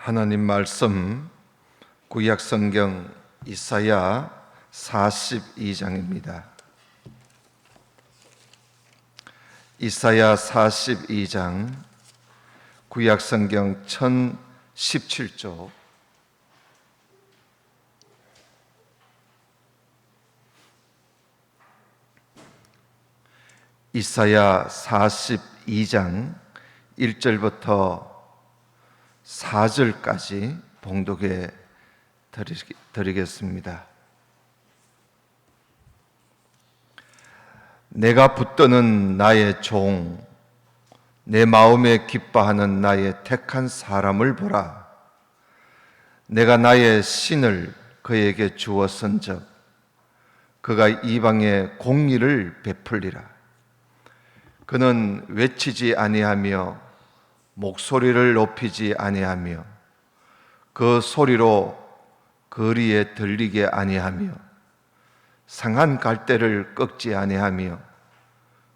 하나님 말씀 구약 성경 이사야 42장입니다. 이사야 42장 구약 성경 1017쪽 이사야 42장 1절부터 4절까지 봉독해 드리겠습니다. 내가 붙드는 나의 종, 내 마음에 기뻐하는 나의 택한 사람을 보라. 내가 나의 신을 그에게 주었은즉 그가 이방에 공의를 베풀리라. 그는 외치지 아니하며 목소리를 높이지 아니하며 그 소리로 거리에 들리게 아니하며 상한 갈대를 꺾지 아니하며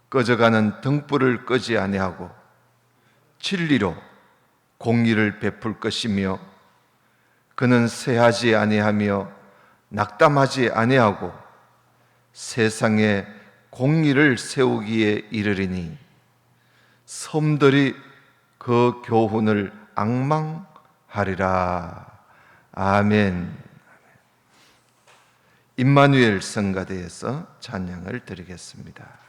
꺼져가는 등불을 끄지 아니하고 진리로 공의를 베풀 것이며 그는 쇠하지 아니하며 낙담하지 아니하고 세상에 공의를 세우기에 이르리니 섬들이 그 교훈을 앙망하리라. 아멘. 임마누엘 성가대에서 찬양을 드리겠습니다.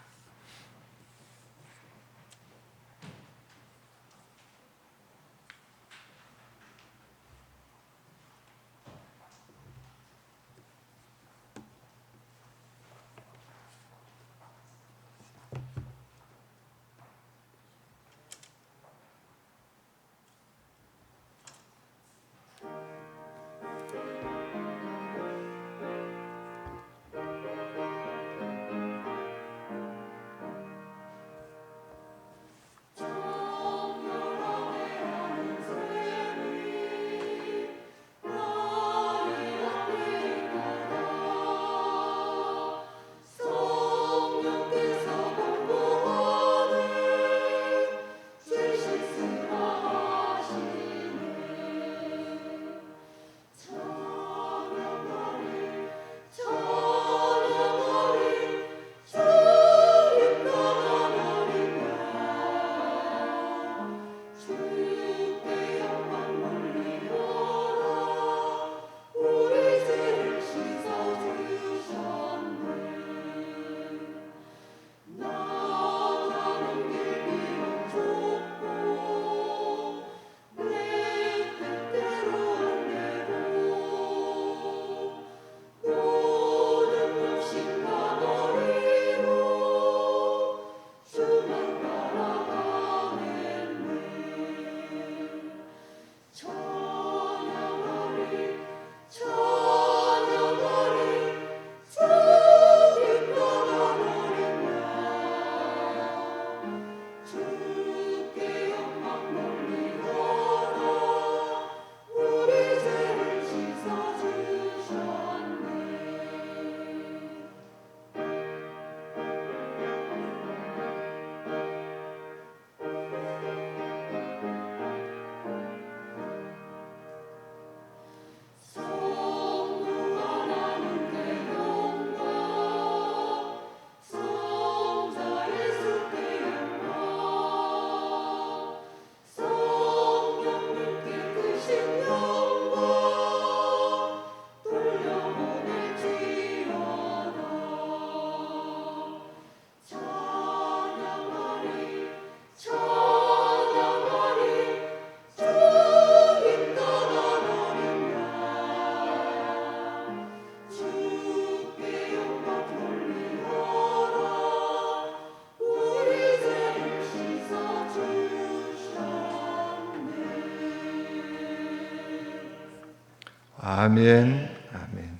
아멘. 아멘.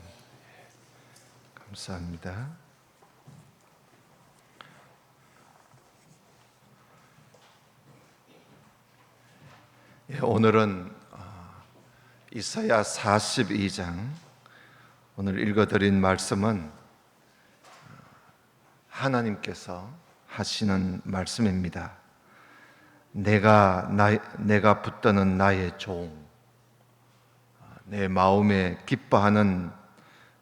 감사합니다. 오늘은 이사야 42장 오늘 읽어드린 말씀은 하나님께서 하시는 말씀입니다. 내가 붙드는 나의 종, 내 마음에 기뻐하는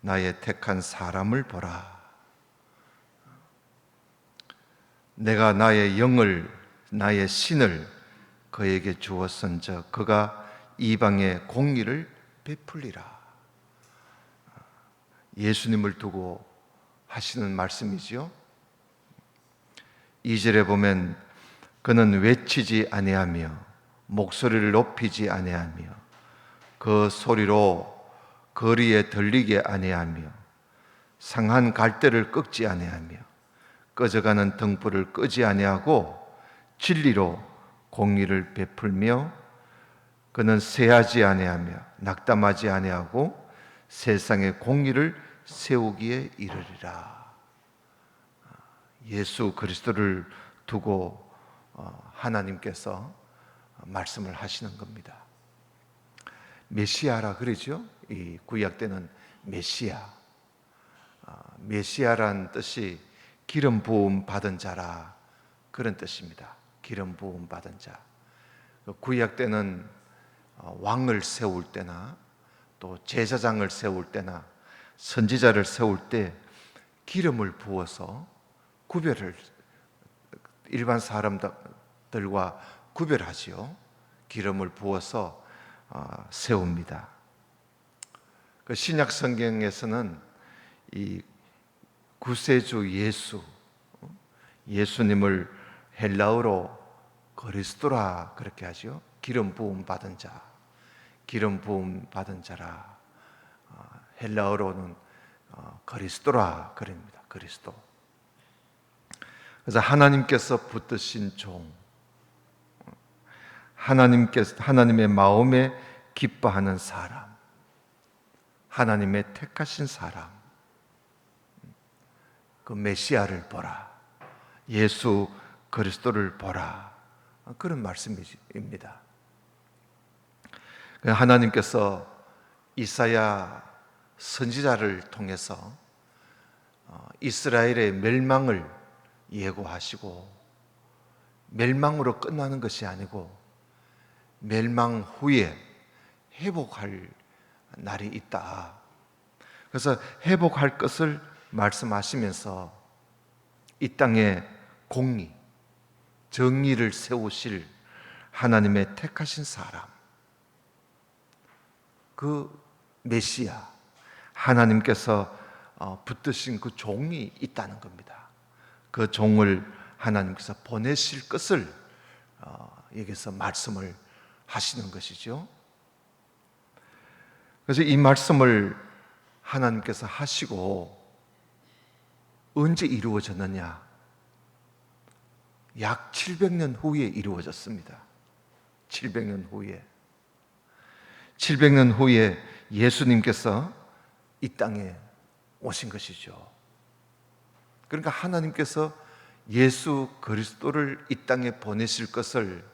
나의 택한 사람을 보라. 내가 나의 영을, 나의 신을 그에게 주었은즉 그가 이방에 공의를 베풀리라. 예수님을 두고 하시는 말씀이지요. 2절에 보면 그는 외치지 아니하며 목소리를 높이지 아니하며 그 소리로 거리에 들리게 아니하며 상한 갈대를 꺾지 아니하며 꺼져가는 등불을 끄지 아니하고 진리로 공의를 베풀며 그는 쇠하지 아니하며 낙담하지 아니하고 세상의 공의를 세우기에 이르리라. 예수 그리스도를 두고 하나님께서 말씀을 하시는 겁니다. 메시아라 그러죠. 이 구약 때는 메시아, 메시아란 뜻이 기름 부음 받은 자라 그런 뜻입니다. 기름 부음 받은 자. 구약 때는 왕을 세울 때나 또 제사장을 세울 때나 선지자를 세울 때 기름을 부어서 구별을 일반 사람들과 구별하지요. 기름을 부어서 세웁니다. 그 신약 성경에서는 이 구세주 예수님을 헬라어로 그리스도라 그렇게 하죠. 기름 부음 받은 자, 기름 부음 받은 자라. 헬라어로는 그리스도라 그럽니다. 그리스도. 그래서 하나님께서 붙드신 종, 하나님의 마음에 기뻐하는 사람, 하나님의 택하신 사람, 그 메시아를 보라, 예수 그리스도를 보라, 그런 말씀입니다. 하나님께서 이사야 선지자를 통해서 이스라엘의 멸망을 예고하시고 멸망으로 끝나는 것이 아니고 멸망 후에 회복할 날이 있다. 그래서 회복할 것을 말씀하시면서 이 땅에 공의, 정의를 세우실 하나님의 택하신 사람, 그 메시아, 하나님께서 붙드신 그 종이 있다는 겁니다. 그 종을 하나님께서 보내실 것을 여기서 말씀을 하시는 것이죠. 그래서 이 말씀을 하나님께서 하시고 언제 이루어졌느냐? 약 700년 후에 이루어졌습니다. 700년 후에. 700년 후에 예수님께서 이 땅에 오신 것이죠. 그러니까 하나님께서 예수 그리스도를 이 땅에 보내실 것을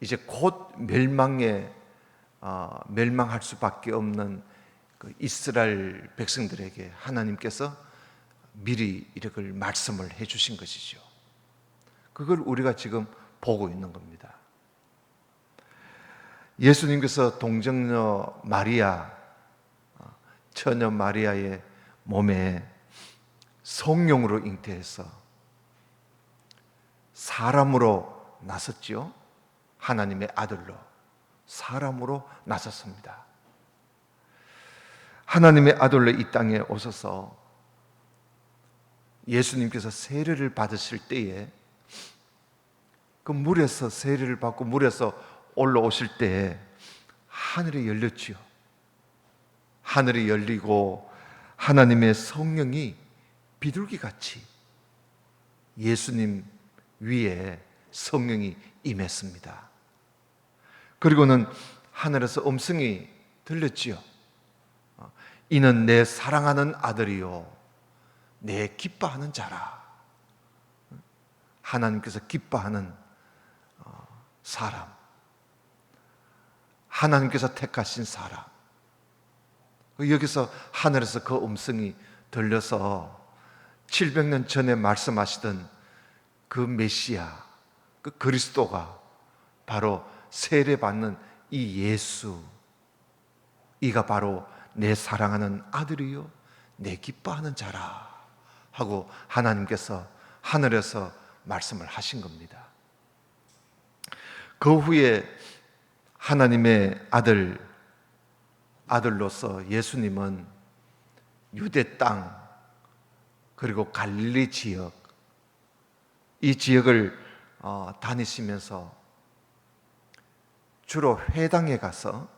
이제 곧 멸망할 수밖에 없는 그 이스라엘 백성들에게 하나님께서 미리 이렇게 말씀을 해주신 것이죠. 그걸 우리가 지금 보고 있는 겁니다. 예수님께서 동정녀 마리아, 처녀 마리아의 몸에 성령으로 잉태해서 사람으로 나섰지요. 하나님의 아들로 사람으로 나섰습니다. 하나님의 아들로 이 땅에 오셔서 예수님께서 세례를 받으실 때에 그 물에서 세례를 받고 물에서 올라오실 때에 하늘이 열렸지요. 하늘이 열리고 하나님의 성령이 비둘기같이 예수님 위에 성령이 임했습니다. 그리고는 하늘에서 음성이 들렸지요. 이는 내 사랑하는 아들이요 내 기뻐하는 자라. 하나님께서 기뻐하는 사람, 하나님께서 택하신 사람. 여기서 하늘에서 그 음성이 들려서 700년 전에 말씀하시던 그 메시아, 그 그리스도가 바로 세례받는 이 예수, 이가 바로 내 사랑하는 아들이요 내 기뻐하는 자라 하고 하나님께서 하늘에서 말씀을 하신 겁니다. 그 후에 하나님의 아들로서 예수님은 유대 땅 그리고 갈릴리 지역, 이 지역을 다니시면서 주로 회당에 가서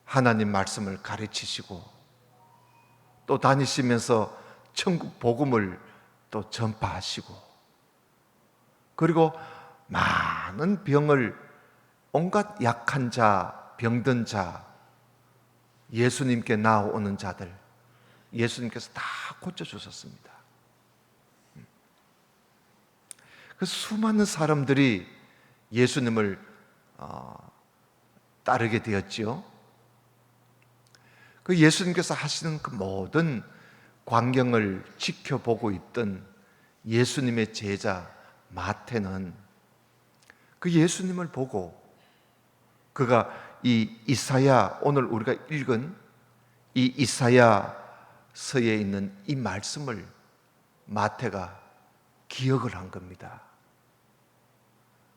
하나님 말씀을 가르치시고 또 다니시면서 천국 복음을 또 전파하시고 그리고 많은 병을 온갖 약한 자, 병든 자, 예수님께 나오는 자들 예수님께서 다 고쳐주셨습니다. 그 수많은 사람들이 예수님을 따르게 되었지요. 그 예수님께서 하시는 그 모든 광경을 지켜보고 있던 예수님의 제자 마태는 그 예수님을 보고 그가 이 이사야, 오늘 우리가 읽은 이 이사야서에 있는 이 말씀을 마태가 기억을 한 겁니다.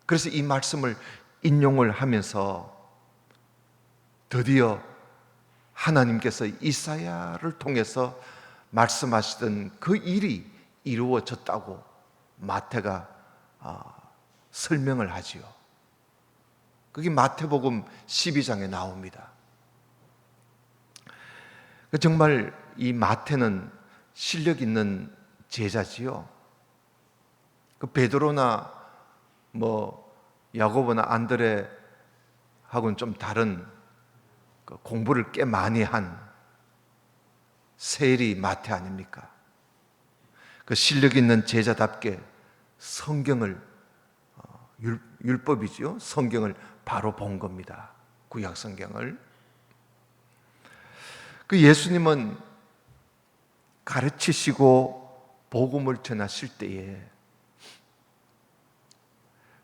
그래서 이 말씀을 인용을 하면서 드디어 하나님께서 이사야를 통해서 말씀하시던 그 일이 이루어졌다고 마태가 설명을 하지요. 그게 마태복음 12장에 나옵니다. 정말 이 마태는 실력 있는 제자지요. 그 베드로나 야고보나 안드레하고는 좀 다른 공부를 꽤 많이 한 세리 마태 아닙니까? 그 실력 있는 제자답게 성경을 율법이지요. 성경을 바로 본 겁니다. 구약 성경을. 그 예수님은 가르치시고 복음을 전하실 때에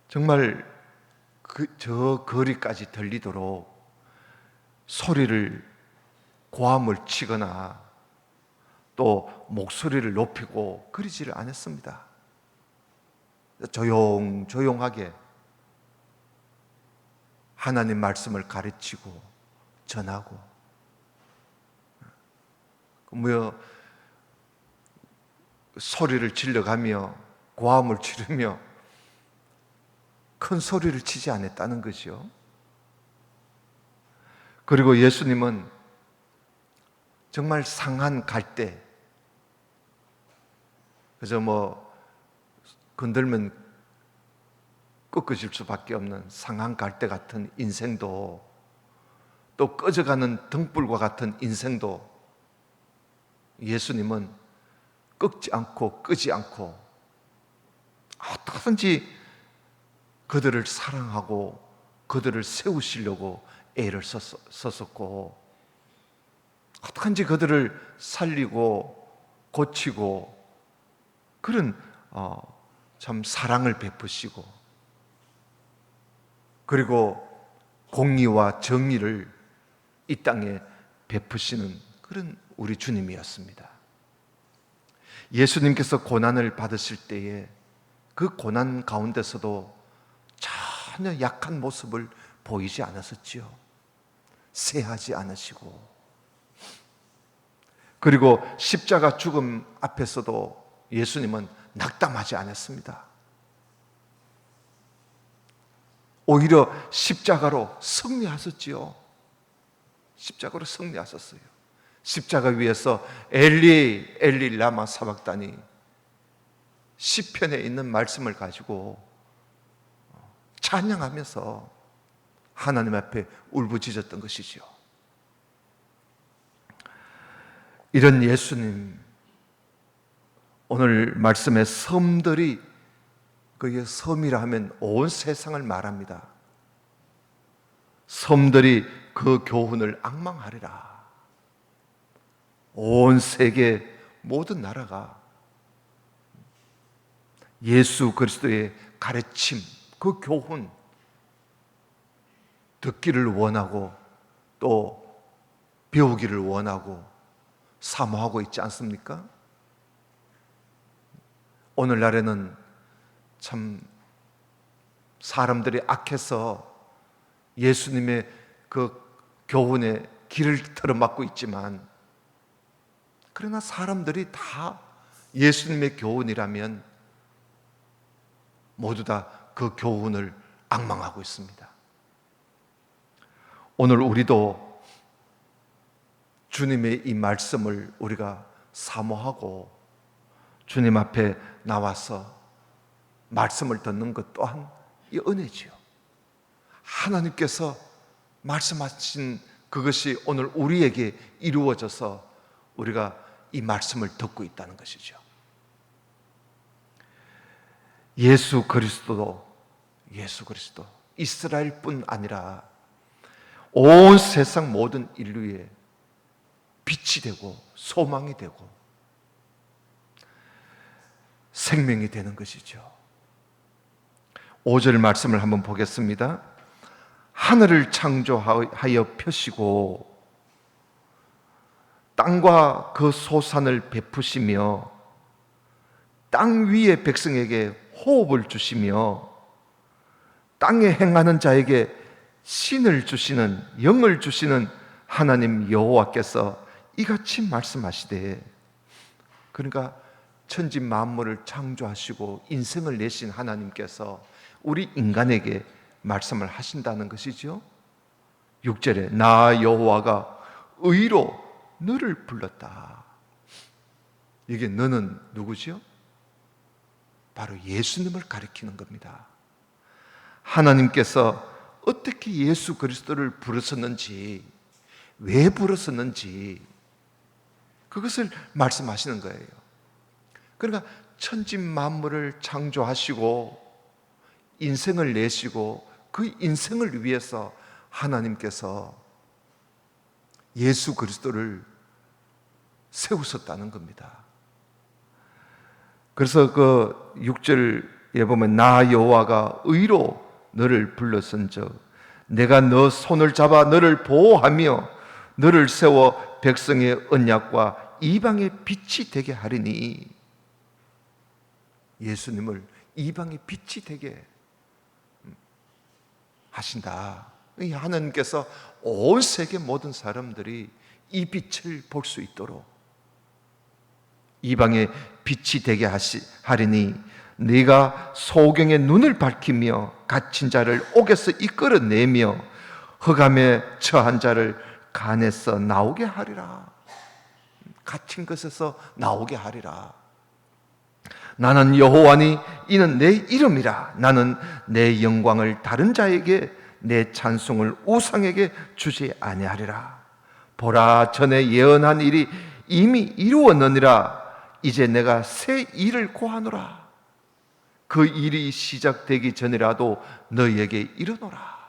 정말 저 거리까지 들리도록 소리를 고함을 치거나 또 목소리를 높이고 그러지를 않았습니다. 조용하게 하나님 말씀을 가르치고 전하고 소리를 질러가며 고함을 지르며 큰 소리를 치지 않았다는 것이요. 그리고 예수님은 정말 상한 갈대, 그저 건들면 꺾어질 수밖에 없는 상한 갈대 같은 인생도 또 꺼져가는 등불과 같은 인생도 예수님은 꺾지 않고 끄지 않고 어떻게든지 그들을 사랑하고 그들을 세우시려고 애를 썼었고 어떻게든지 그들을 살리고 고치고 그런 참 사랑을 베푸시고 그리고 공의와 정의를 이 땅에 베푸시는 그런 우리 주님이었습니다. 예수님께서 고난을 받으실 때에 그 고난 가운데서도 전혀 약한 모습을 보이지 않았었지요. 쇠하지 않으시고 그리고 십자가 죽음 앞에서도 예수님은 낙담하지 않았습니다. 오히려 십자가로 승리하셨지요. 십자가로 승리하셨어요. 십자가 위에서 엘리 엘리 라마 사박다니 시편에 있는 말씀을 가지고 찬양하면서 하나님 앞에 울부짖었던 것이죠. 이런 예수님, 오늘 말씀의 섬들이, 그게 섬이라 하면 온 세상을 말합니다. 섬들이 그 교훈을 앙망하리라. 온 세계 모든 나라가 예수 그리스도의 가르침, 그 교훈 듣기를 원하고 또 배우기를 원하고 사모하고 있지 않습니까? 오늘날에는 참 사람들이 악해서 예수님의 그 교훈에 길을 틀어막고 있지만, 그러나 사람들이 다 예수님의 교훈이라면 모두 다 그 교훈을 앙망하고 있습니다. 오늘 우리도 주님의 이 말씀을 우리가 사모하고 주님 앞에 나와서 말씀을 듣는 것 또한 이 은혜지요. 하나님께서 말씀하신 그것이 오늘 우리에게 이루어져서 우리가 이 말씀을 듣고 있다는 것이죠. 예수 그리스도 이스라엘뿐 아니라 온 세상 모든 인류의 빛이 되고 소망이 되고 생명이 되는 것이죠. 5절 말씀을 한번 보겠습니다. 하늘을 창조하여 펴시고 땅과 그 소산을 베푸시며 땅 위의 백성에게 호흡을 주시며 땅에 행하는 자에게 신을 주시는, 영을 주시는 하나님 여호와께서 이같이 말씀하시되, 그러니까 천지 만물을 창조하시고 인생을 내신 하나님께서 우리 인간에게 말씀을 하신다는 것이죠. 6절에 나 여호와가 의로 너를 불렀다. 이게 너는 누구죠? 바로 예수님을 가리키는 겁니다. 하나님께서 어떻게 예수 그리스도를 부르셨는지, 왜 부르셨는지 그것을 말씀하시는 거예요. 그러니까 천지 만물을 창조하시고 인생을 내시고 그 인생을 위해서 하나님께서 예수 그리스도를 세우셨다는 겁니다. 그래서 그 6절에 보면 나 여호와가 의로 너를 불렀은즉 내가 너 손을 잡아 너를 보호하며 너를 세워 백성의 언약과 이방의 빛이 되게 하리니, 예수님을 이방의 빛이 되게 하신다. 하나님께서 온 세계 모든 사람들이 이 빛을 볼 수 있도록 이방의 빛이 되게 하리니 네가 소경의 눈을 밝히며 갇힌 자를 옥에서 이끌어내며 흑암에 처한 자를 간에서 나오게 하리라. 갇힌 것에서 나오게 하리라. 나는 여호와니 이는 내 이름이라. 나는 내 영광을 다른 자에게, 내 찬송을 우상에게 주지 아니하리라. 보라, 전에 예언한 일이 이미 이루었느니라. 이제 내가 새 일을 고하노라. 그 일이 시작되기 전이라도 너희에게 이르노라.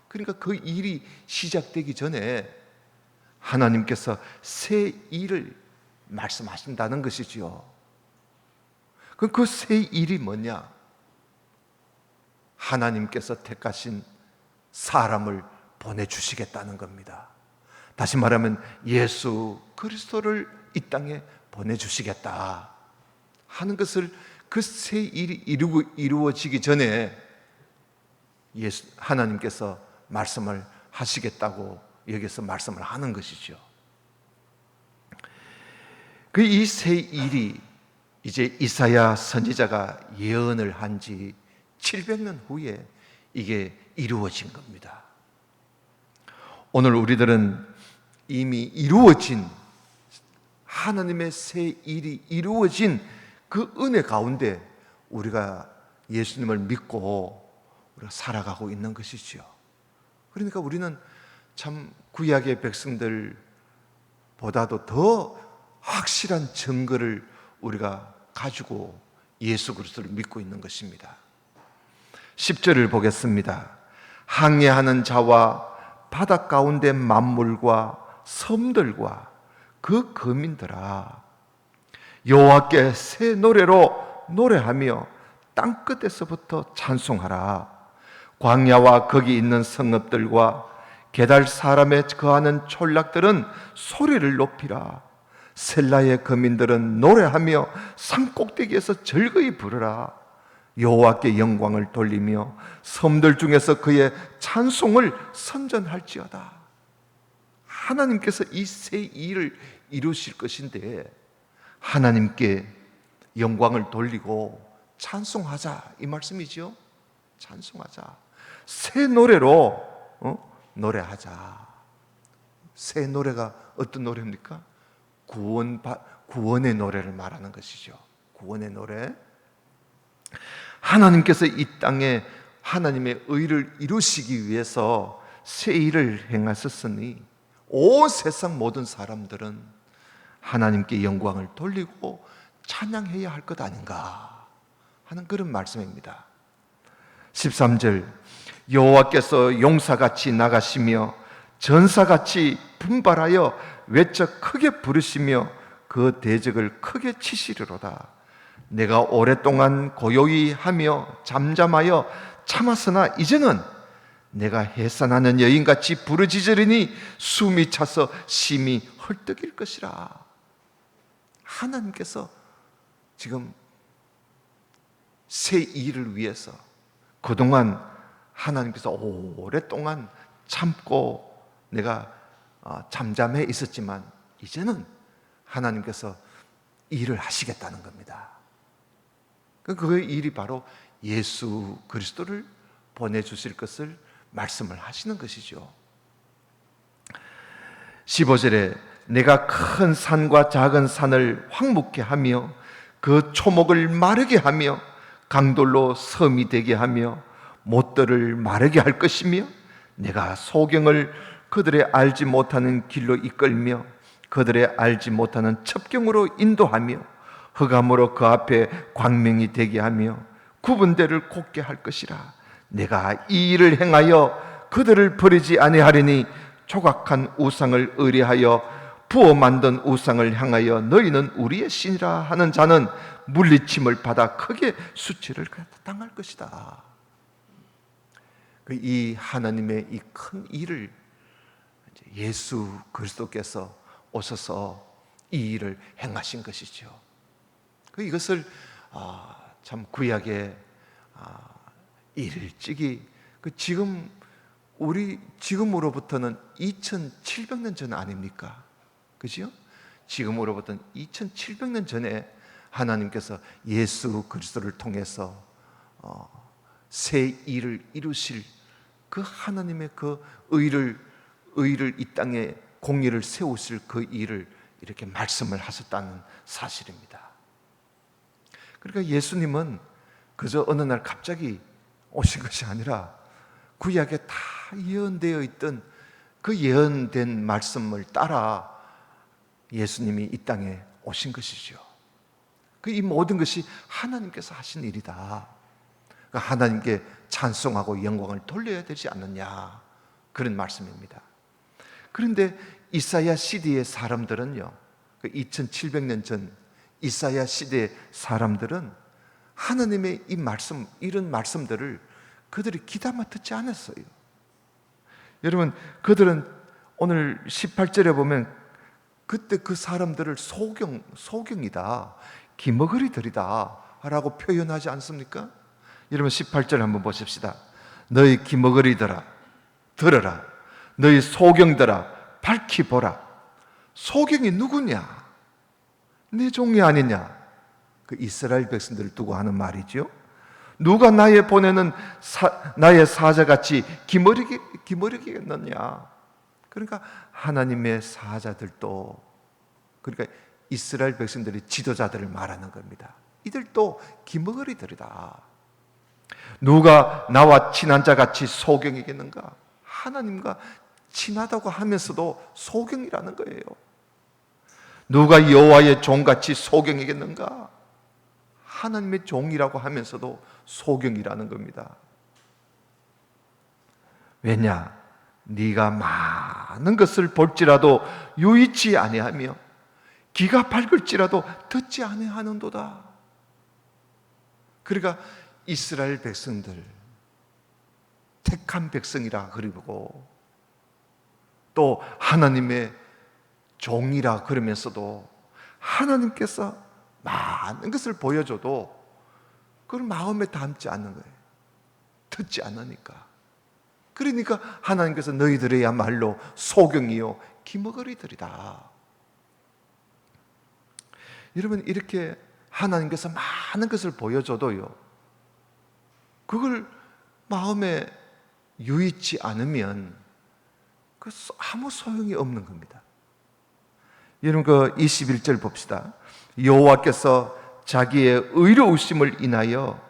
그러니까 그 일이 시작되기 전에 하나님께서 새 일을 말씀하신다는 것이지요. 그럼 그 새 일이 뭐냐? 하나님께서 택하신 사람을 보내주시겠다는 겁니다. 다시 말하면 예수 그리스도를 이 땅에 보내주시겠다 하는 것을, 그 새 일이 이루어지기 전에 하나님께서 말씀을 하시겠다고 여기서 말씀을 하는 것이죠. 그 이 새 일이 이제 이사야 선지자가 예언을 한 지 700년 후에 이게 이루어진 겁니다. 오늘 우리들은 이미 이루어진 하나님의 새 일이 이루어진 그 은혜 가운데 우리가 예수님을 믿고 우리가 살아가고 있는 것이죠. 그러니까 우리는 참 구약의 백성들보다도 더 확실한 증거를 우리가 가지고 예수 그리스도를 믿고 있는 것입니다. 10절을 보겠습니다. 항해하는 자와 바다 가운데 만물과 섬들과 그 거민들아, 여호와께 새 노래로 노래하며 땅끝에서부터 찬송하라. 광야와 거기 있는 성읍들과 게달 사람에 거하는 촌락들은 소리를 높이라. 셀라의 거민들은 노래하며 산꼭대기에서 즐거이 부르라. 여호와께 영광을 돌리며 섬들 중에서 그의 찬송을 선전할지어다. 하나님께서 이 새 일을 이루실 것인데 하나님께 영광을 돌리고 찬송하자, 이 말씀이죠. 찬송하자. 새 노래로 노래하자. 새 노래가 어떤 노래입니까? 구원의 노래를 말하는 것이죠. 구원의 노래. 하나님께서 이 땅에 하나님의 의를 이루시기 위해서 새 일을 행하셨으니 온 세상 모든 사람들은 하나님께 영광을 돌리고 찬양해야 할 것 아닌가 하는 그런 말씀입니다. 13절, 여호와께서 용사같이 나가시며 전사같이 분발하여 외쳐 크게 부르시며 그 대적을 크게 치시리로다. 내가 오랫동안 고요히 하며 잠잠하여 참았으나 이제는 내가 해산하는 여인같이 부르짖으리니 숨이 차서 심히 헐떡일 것이라. 하나님께서 지금 새 일을 위해서 그동안 하나님께서 오랫동안 참고 내가 잠잠해 있었지만 이제는 하나님께서 일을 하시겠다는 겁니다. 그 일이 바로 예수 그리스도를 보내주실 것을 말씀을 하시는 것이죠. 15절에 내가 큰 산과 작은 산을 황무케 하며 그 초목을 마르게 하며 강돌로 섬이 되게 하며 못들을 마르게 할 것이며 내가 소경을 그들의 알지 못하는 길로 이끌며 그들의 알지 못하는 첩경으로 인도하며 흑암으로 그 앞에 광명이 되게 하며 구분대를 곱게 할 것이라. 내가 이 일을 행하여 그들을 버리지 아니하리니 조각한 우상을 의뢰하여 부어 만든 우상을 향하여 너희는 우리의 신이라 하는 자는 물리침을 받아 크게 수치를 당할 것이다. 이 하나님의 이 큰 일을 예수 그리스도께서 오셔서 이 일을 행하신 것이죠. 이것을 참 구약의 일찍이 지금으로부터는 2700년 전 아닙니까? 그죠? 지금으로부터는 2700년 전에 하나님께서 예수 그리스도를 통해서 새 일을 이루실 그 하나님의 그 의를 이 땅에 공의를 세우실 그 일을 이렇게 말씀을 하셨다는 사실입니다. 그러니까 예수님은 그저 어느 날 갑자기 오신 것이 아니라 구약에 다 예언되어 있던 그 예언된 말씀을 따라 예수님이 이 땅에 오신 것이죠. 이 모든 것이 하나님께서 하신 일이다. 하나님께 찬송하고 영광을 돌려야 되지 않느냐, 그런 말씀입니다. 그런데 이사야 시대의 사람들은요, 2700년 전 이사야 시대의 사람들은 하나님의 이 말씀, 이런 말씀들을 그들이 귀담아 듣지 않았어요. 여러분, 그들은 오늘 18절에 보면 그때 그 사람들을 소경이다, 기머거리들이다 라고 표현하지 않습니까? 여러분 18절 한번 보십시다. 너희 기머거리들아 들어라, 너희 소경들아 밝히 보라. 소경이 누구냐? 내 종이 아니냐? 그 이스라엘 백성들을 두고 하는 말이죠. 누가 나의 보내는 나의 사자같이 기머리겠느냐? 그러니까 하나님의 사자들도, 그러니까 이스라엘 백성들이 지도자들을 말하는 겁니다. 이들도 기머거리들이다. 누가 나와 친한 자같이 소경이겠는가? 하나님과 친하다고 하면서도 소경이라는 거예요. 누가 여호와의 종같이 소경이겠는가? 하나님의 종이라고 하면서도 소경이라는 겁니다. 왜냐? 네가 많은 것을 볼지라도 유의치 아니하며 귀가 밝을지라도 듣지 아니하는도다. 그러니까 이스라엘 백성들, 택한 백성이라 그리고 또 하나님의 종이라 그러면서도 하나님께서 많은 것을 보여줘도 그걸 마음에 담지 않는 거예요. 듣지 않으니까. 그러니까 하나님께서 너희들이야말로 소경이요 기머거리들이다. 여러분, 이렇게 하나님께서 많은 것을 보여줘도요, 그걸 마음에 유의치 않으면 그 아무 소용이 없는 겁니다. 여러분, 그 21절 봅시다. 여호와께서 자기의 의로우심을 인하여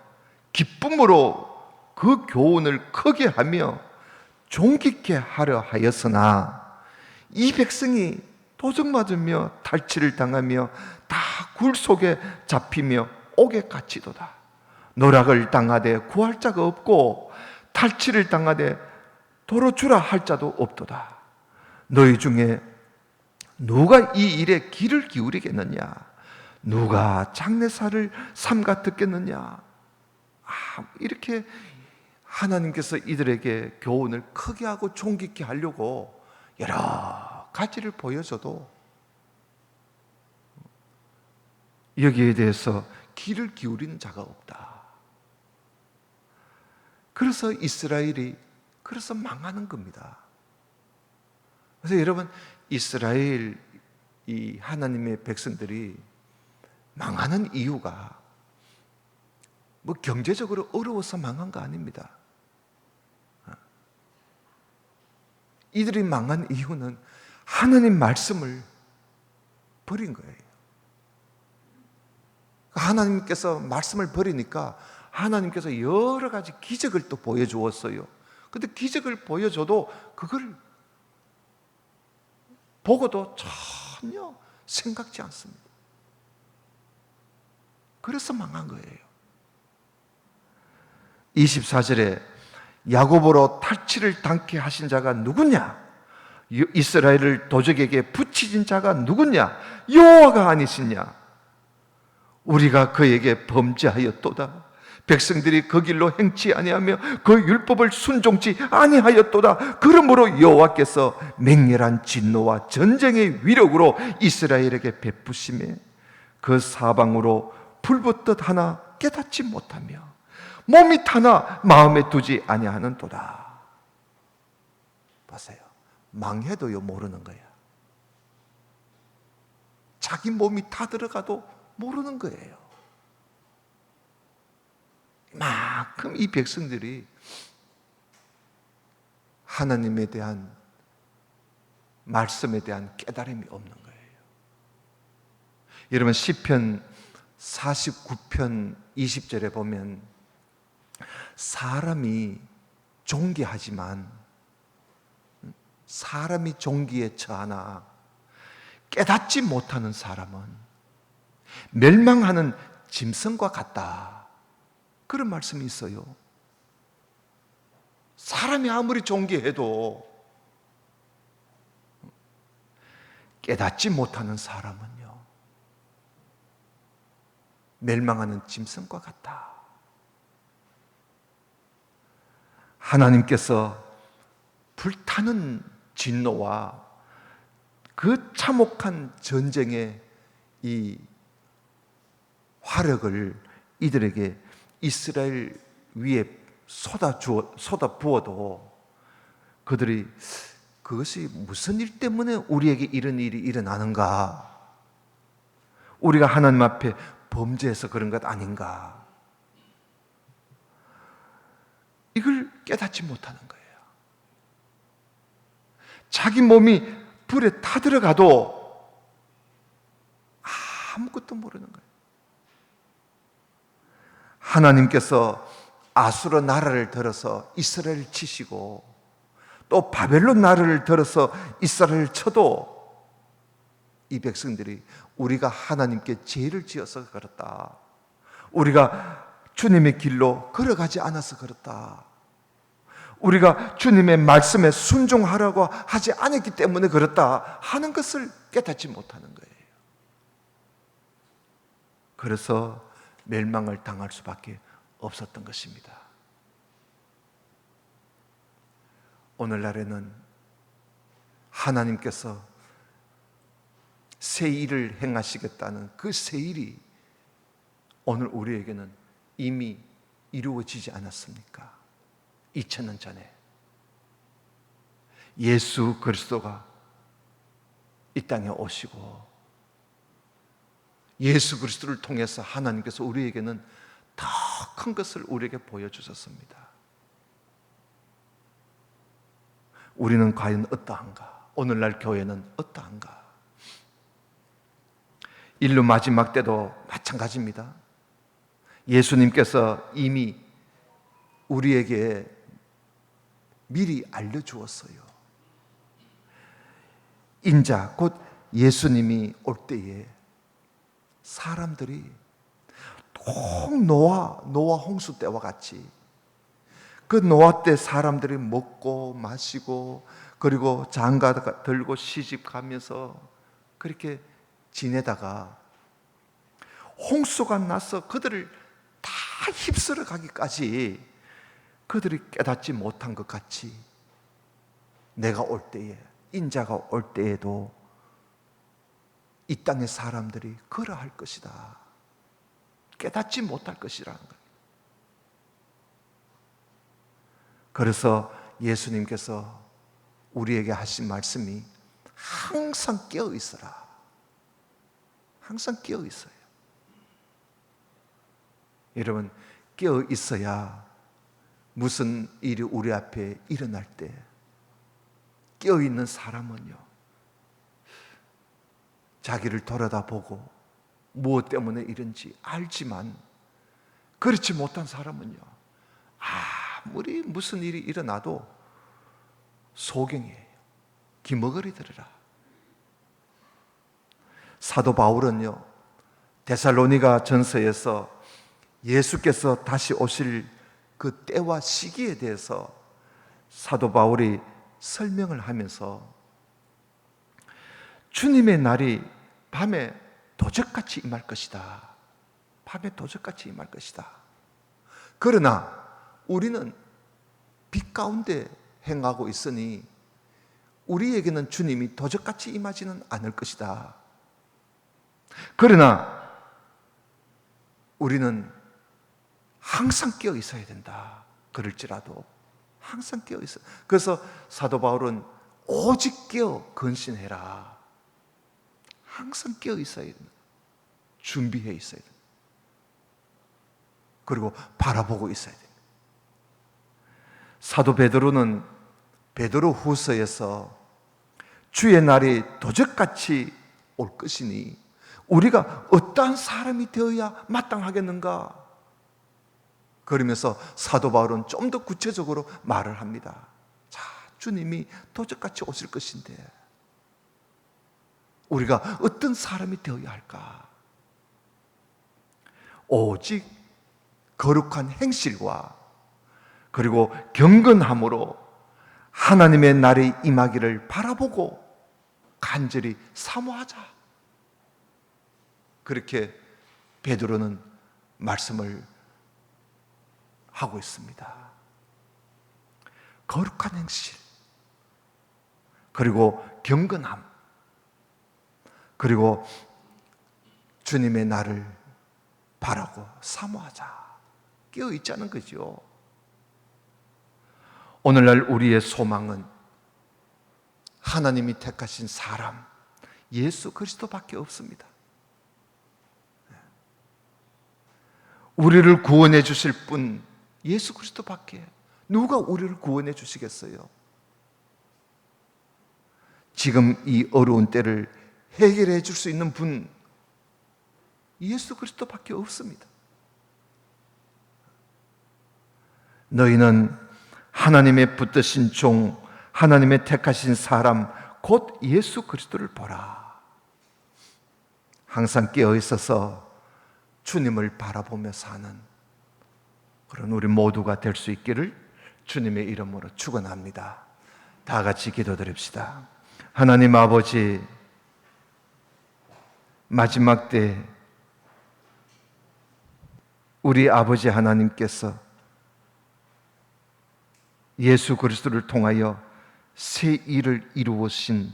기쁨으로 그 교훈을 크게 하며 존귀케 하려 하였으나 이 백성이 도적맞으며 탈취를 당하며 다 굴 속에 잡히며 옥에 갇히도다. 노락을 당하되 구할 자가 없고 탈취를 당하되 도로 주라 할 자도 없도다. 너희 중에 누가 이 일에 귀를 기울이겠느냐? 누가 장례사를 삼가 듣겠느냐? 이렇게 하나님께서 이들에게 교훈을 크게 하고 존귀케 하려고 여러 가지를 보여줘도 여기에 대해서 귀를 기울이는 자가 없다. 그래서 이스라엘이 그래서 망하는 겁니다. 그래서 여러분, 이스라엘 이 하나님의 백성들이 망하는 이유가 뭐 경제적으로 어려워서 망한 거 아닙니다. 이들이 망한 이유는 하나님 말씀을 버린 거예요. 하나님께서 말씀을 버리니까 하나님께서 여러 가지 기적을 또 보여주었어요. 근데 기적을 보여줘도 그걸 보고도 전혀 생각지 않습니다. 그래서 망한 거예요. 24절에 야곱으로 탈취를 당케 하신 자가 누구냐? 이스라엘을 도적에게 붙이신 자가 누구냐? 여호와가 아니시냐? 우리가 그에게 범죄하였도다. 백성들이 그 길로 행치 아니하며 그 율법을 순종치 아니하였도다. 그러므로 여호와께서 맹렬한 진노와 전쟁의 위력으로 이스라엘에게 베푸심에 그 사방으로 불붙듯 하나 깨닫지 못하며 몸이 타나 마음에 두지 아니하는도다. 보세요. 망해도요 모르는 거야. 자기 몸이 다 들어가도 모르는 거예요. 이만큼 이 백성들이 하나님에 대한 말씀에 대한 깨달음이 없는 거예요. 여러분, 시편 49편 20절에 보면 사람이 존귀하지만 사람이 존귀에 처하나 깨닫지 못하는 사람은 멸망하는 짐승과 같다. 그런 말씀이 있어요. 사람이 아무리 존귀해도 깨닫지 못하는 사람은요 멸망하는 짐승과 같다. 하나님께서 불타는 진노와 그 참혹한 전쟁의 이 화력을 이들에게 이스라엘 위에 쏟아 부어도 그들이 그것이 무슨 일 때문에 우리에게 이런 일이 일어나는가? 우리가 하나님 앞에 범죄해서 그런 것 아닌가? 이걸 깨닫지 못하는 거예요. 자기 몸이 불에 타들어가도 아무것도 모르는 거예요. 하나님께서 아수르 나라를 들어서 이스라엘을 치시고 또 바벨론 나라를 들어서 이스라엘을 쳐도 이 백성들이 우리가 하나님께 죄를 지어서 그렇다. 우리가 주님의 길로 걸어가지 않아서 그렇다. 우리가 주님의 말씀에 순종하라고 하지 않았기 때문에 그렇다 하는 것을 깨닫지 못하는 거예요. 그래서 멸망을 당할 수밖에 없었던 것입니다. 오늘날에는 하나님께서 새 일을 행하시겠다는 그 새 일이 오늘 우리에게는 이미 이루어지지 않았습니까? 2000년 전에 예수 그리스도가 이 땅에 오시고 예수 그리스도를 통해서 하나님께서 우리에게는 더 큰 것을 우리에게 보여주셨습니다. 우리는 과연 어떠한가? 오늘날 교회는 어떠한가? 인류 마지막 때도 마찬가지입니다. 예수님께서 이미 우리에게 미리 알려주었어요. 인자 곧 예수님이 올 때에 사람들이 꼭 노아 홍수 때와 같이 그 노아 때 사람들이 먹고 마시고 그리고 장가 들고 시집 가면서 그렇게 지내다가 홍수가 나서 그들을 다 휩쓸어 가기까지 그들이 깨닫지 못한 것 같이 내가 올 때에 인자가 올 때에도 이 땅의 사람들이 그러할 것이다. 깨닫지 못할 것이라는 거예요. 그래서 예수님께서 우리에게 하신 말씀이 항상 깨어 있어라. 항상 깨어 있어요. 여러분, 깨어 있어야 무슨 일이 우리 앞에 일어날 때 깨어 있는 사람은요, 자기를 돌아다보고 무엇 때문에 이런지 알지만 그렇지 못한 사람은요, 아무리 무슨 일이 일어나도 소경이에요. 기머거리 들으라. 사도 바울은요, 데살로니가 전서에서 예수께서 다시 오실 그 때와 시기에 대해서 사도 바울이 설명을 하면서 주님의 날이 밤에 도적같이 임할 것이다. 밤에 도적같이 임할 것이다. 그러나 우리는 빛 가운데 행하고 있으니 우리에게는 주님이 도적같이 임하지는 않을 것이다. 그러나 우리는 항상 깨어 있어야 된다. 그럴지라도 항상 깨어 있어. 그래서 사도 바울은 오직 깨어 근신해라. 항상 깨어 있어야 된다. 준비해 있어야 된다. 그리고 바라보고 있어야 된다. 사도 베드로는 베드로 후서에서 주의 날이 도적같이 올 것이니 우리가 어떠한 사람이 되어야 마땅하겠는가? 그러면서 사도 바울은 좀 더 구체적으로 말을 합니다. 자, 주님이 도적같이 오실 것인데 우리가 어떤 사람이 되어야 할까? 오직 거룩한 행실과 그리고 경건함으로 하나님의 날이 임하기를 바라보고 간절히 사모하자. 그렇게 베드로는 말씀을 하고 있습니다. 거룩한 행실, 그리고 경건함, 그리고 주님의 날을 바라고 사모하자. 깨어 있자는 거죠. 오늘날 우리의 소망은 하나님이 택하신 사람 예수 그리스도밖에 없습니다. 우리를 구원해 주실 분 예수 그리스도밖에, 누가 우리를 구원해 주시겠어요? 지금 이 어려운 때를 해결해 줄 수 있는 분 예수 그리스도밖에 없습니다. 너희는 하나님의 붙드신 종, 하나님의 택하신 사람 곧 예수 그리스도를 보라. 항상 깨어 있어서 주님을 바라보며 사는 그런 우리 모두가 될 수 있기를 주님의 이름으로 축원합니다. 다 같이 기도드립시다. 하나님 아버지, 마지막 때 우리 아버지 하나님께서 예수 그리스도를 통하여 새 일을 이루으신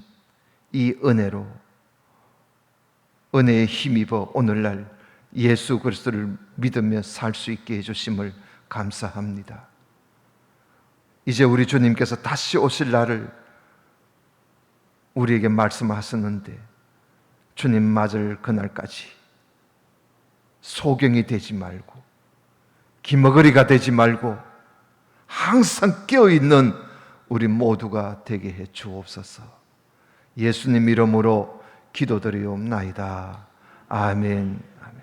이 은혜로, 은혜에 힘입어 오늘날 예수 그리스도를 믿으며 살 수 있게 해주심을 감사합니다. 이제 우리 주님께서 다시 오실 날을 우리에게 말씀하셨는데, 주님 맞을 그날까지 소경이 되지 말고 기머거리가 되지 말고 항상 깨어있는 우리 모두가 되게 해 주옵소서. 예수님 이름으로 기도드리옵나이다. 아멘. 아멘.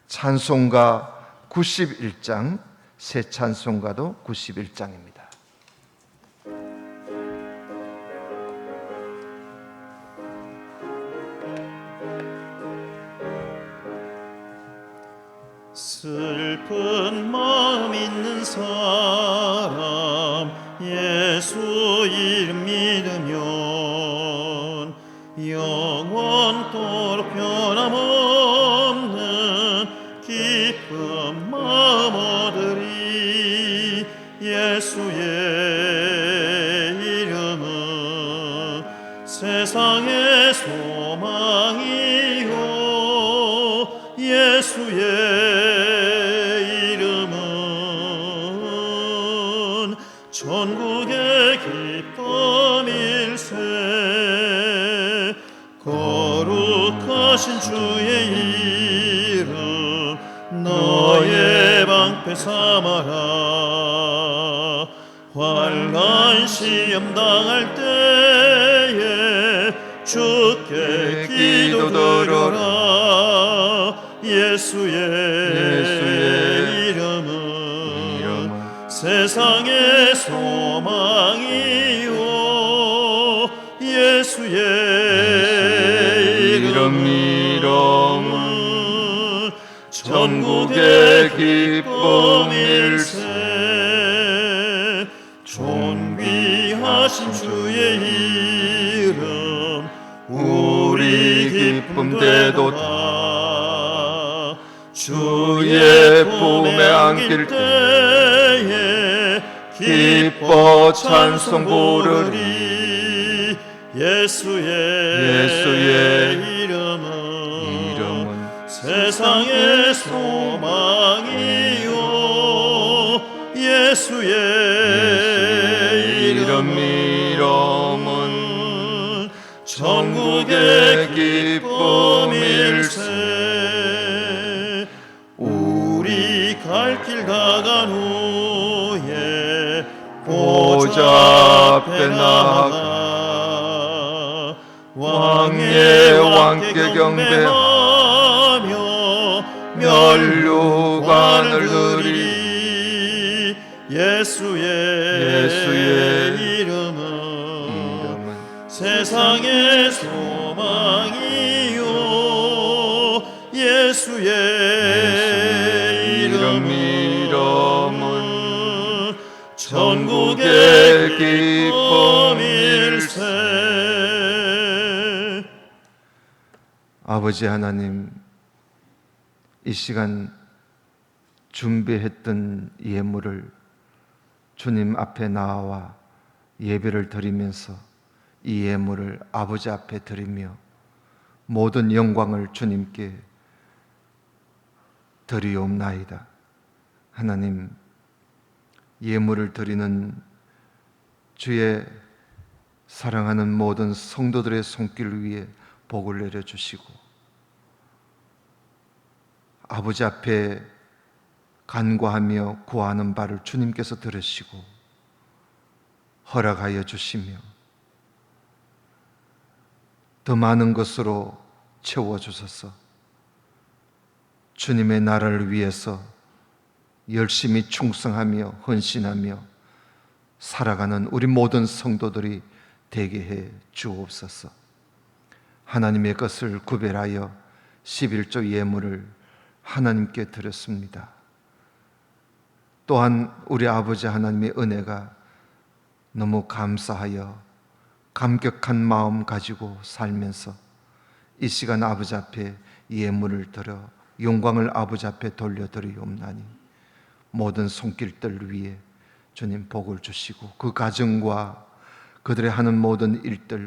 찬송가 91장, 새 찬송가도 91장입니다. 슬픈 마음 있는 사람 예수 이름 믿으면 영원토록 변함없는 기쁜 마음 얻으리. 예수의 이름은 세상의 소망이요 예수의 전국의 기쁨일세. 거룩하신 주의 이름 너의 방패 삼아라. 환난 시험 당할 때에 주께 기도드려라. 예수의 이름은 세상의 소망이요 예수의 이름은 전국의 기쁨일세. 존귀하신 주의 이름 우리 기쁨되도다. 주의 품에 안길 때에 기뻐 찬송 부르리. 예수의 이름은 세상의 소망이요 예수의 이름은 전국의 기쁨일세. 우리 갈 길 다간 후에 보좌 앞에 나가 왕의 왕께 경배하며 면류관을 드리리. 예수의 이름은 세상의 소망이요 예수의 이름은 전국의 기쁨일세. 아버지 하나님, 이 시간 준비했던 예물을 주님 앞에 나와 예배를 드리면서 이 예물을 아버지 앞에 드리며 모든 영광을 주님께 드리옵나이다. 하나님, 예물을 드리는 주의 사랑하는 모든 성도들의 손길 위에 복을 내려주시고 아버지 앞에 간구하며 구하는 바를 주님께서 들으시고 허락하여 주시며 더 많은 것으로 채워주소서. 주님의 나라를 위해서 열심히 충성하며 헌신하며 살아가는 우리 모든 성도들이 되게 해 주옵소서. 하나님의 것을 구별하여 11조 예물을 하나님께 드렸습니다. 또한 우리 아버지 하나님의 은혜가 너무 감사하여 감격한 마음 가지고 살면서 이 시간 아버지 앞에 예물을 드려 영광을 아버지 앞에 돌려드리옵나니 모든 손길들 위에 주님 복을 주시고 그 가정과 그들의 하는 모든 일들